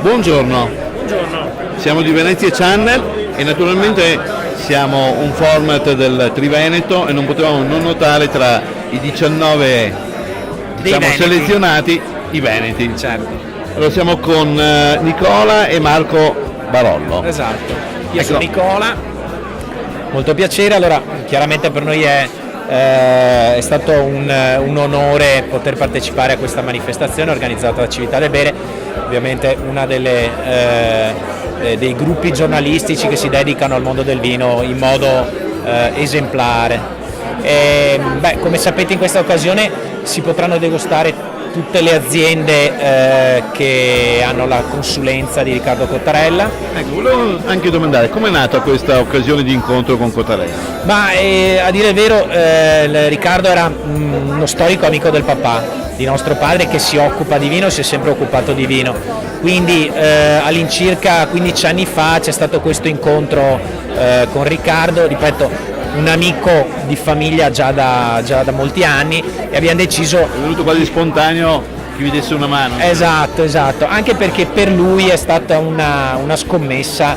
Buongiorno. Buongiorno. Siamo di Venezia Channel e naturalmente siamo un format del Triveneto e non potevamo non notare tra i 19 selezionati i veneti. Certo. Allora siamo con Nicola e Marco Barollo. Esatto. Io Ecco. sono Nicola, molto piacere. Allora, chiaramente per noi è stato un onore poter partecipare a questa manifestazione organizzata da Civiltà del Bere, ovviamente una dei gruppi giornalistici che si dedicano al mondo del vino in modo esemplare. Come sapete, in questa occasione si potranno degustare tutte le aziende che hanno la consulenza di Riccardo Cottarella. Ecco, volevo anche domandare come è nata questa occasione di incontro con Cottarella? A dire il vero, Riccardo era uno storico amico del papà, di nostro padre, che si occupa di vino, si è sempre occupato di vino. Quindi all'incirca 15 anni fa c'è stato questo incontro con Riccardo, ripeto, un amico di famiglia già da molti anni, e abbiamo deciso... È venuto quasi spontaneo che vi desse una mano. Esatto, anche perché per lui è stata una scommessa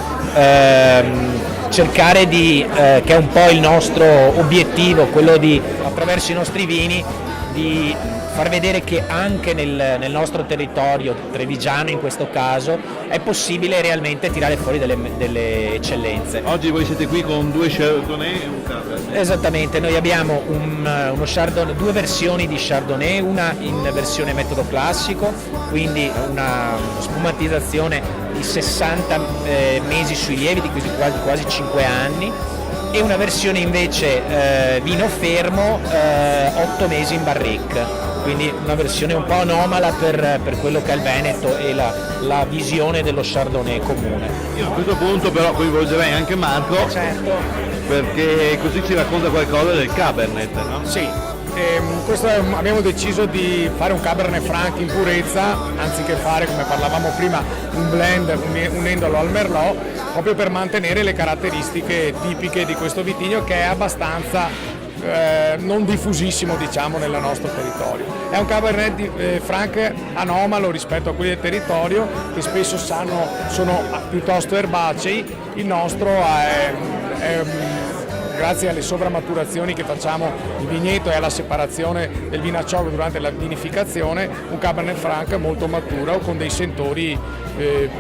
cercare che è un po' il nostro obiettivo, quello di, attraverso i nostri vini, di far vedere che anche nel nostro territorio trevigiano, in questo caso, è possibile realmente tirare fuori delle eccellenze. Oggi voi siete qui con 2 Chardonnay e un Cabernet. Esattamente, noi abbiamo uno Chardonnay, 2 versioni di Chardonnay, una in versione metodo classico, quindi una spumatizzazione di 60 mesi sui lieviti, quindi quasi 5 anni, e una versione invece vino fermo, 8 mesi in barrique. Quindi una versione un po' anomala per quello che è il Veneto e la visione dello Chardonnay comune. Io a questo punto però coinvolgerei anche Marco, Certo. perché così ci racconta qualcosa del Cabernet, no? Sì, abbiamo deciso di fare un Cabernet Franc in purezza, anziché fare, come parlavamo prima, un blend unendolo al Merlot, proprio per mantenere le caratteristiche tipiche di questo vitigno, che è abbastanza non diffusissimo, diciamo, nel nostro territorio. È un Cabernet Franc anomalo rispetto a quelli del territorio, che spesso sono piuttosto erbacei. Il nostro è grazie alle sovramaturazioni che facciamo in vigneto e alla separazione del vinacciolo durante la vinificazione, un Cabernet Franc molto maturo, con dei sentori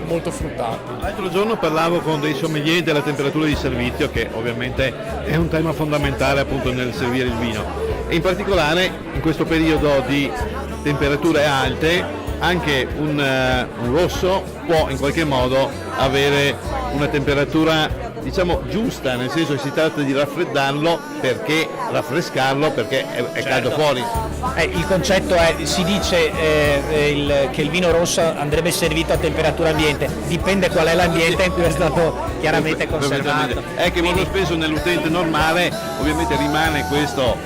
molto fruttati. L'altro giorno parlavo con dei sommelier della temperatura di servizio, che ovviamente è un tema fondamentale appunto nel servire il vino, e in particolare in questo periodo di temperature alte anche un rosso può in qualche modo avere una temperatura, diciamo, giusta, nel senso che si tratta di raffreddarlo perché raffrescarlo perché è caldo fuori. Il concetto è, si dice che il vino rosso andrebbe servito a temperatura ambiente, dipende qual è l'ambiente in cui è stato chiaramente conservato. È che molto spesso nell'utente normale ovviamente rimane questo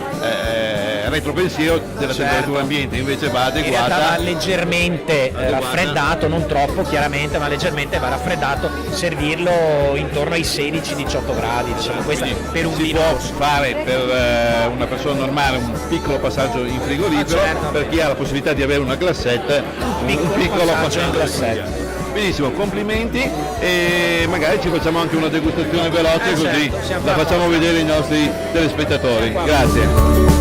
retropensiero della temperatura ambiente, invece va adeguata. In realtà va leggermente raffreddato, non troppo chiaramente, ma leggermente va raffreddato, servirlo intorno ai 16-18 gradi, diciamo, questa per un vino può rosso. fare per una persona normale un piccolo passaggio in frigorifero, certo. Per chi ha la possibilità di avere una glassette, un piccolo passaggio in glassette. Benissimo, complimenti, e magari ci facciamo anche una degustazione veloce, così certo, la facciamo vedere ai nostri telespettatori. Grazie.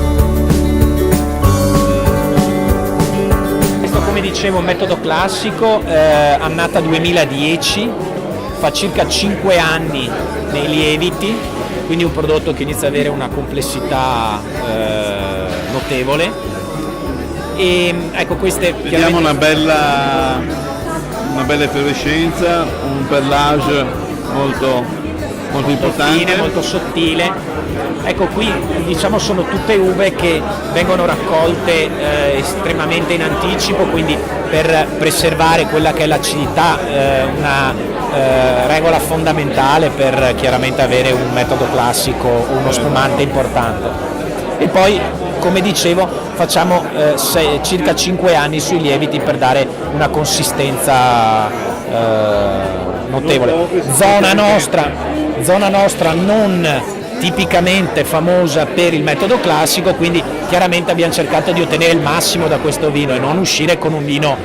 Come dicevo, un metodo classico, annata 2010, fa circa 5 anni nei lieviti, quindi un prodotto che inizia ad avere una complessità notevole. E ecco, queste vediamo una bella effervescenza, un perlage molto importante, fine, molto sottile. Ecco, qui diciamo sono tutte uve che vengono raccolte estremamente in anticipo, quindi per preservare quella che è l'acidità, una regola fondamentale per chiaramente avere un metodo classico, uno spumante importante. E poi, come dicevo, facciamo circa 5 anni sui lieviti per dare una consistenza notevole. Zona nostra non tipicamente famosa per il metodo classico, quindi chiaramente abbiamo cercato di ottenere il massimo da questo vino e non uscire con un vino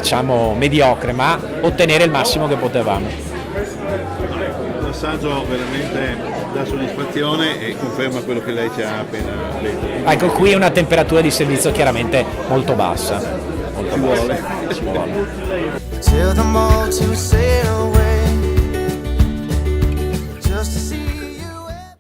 diciamo mediocre, ma ottenere il massimo che potevamo. Un assaggio veramente dà soddisfazione e conferma quello che lei ci ha appena detto. Ecco, qui una temperatura di servizio chiaramente molto bassa. Molto Ci bassa. vuole. Ci vuole. Tell them all to sail away.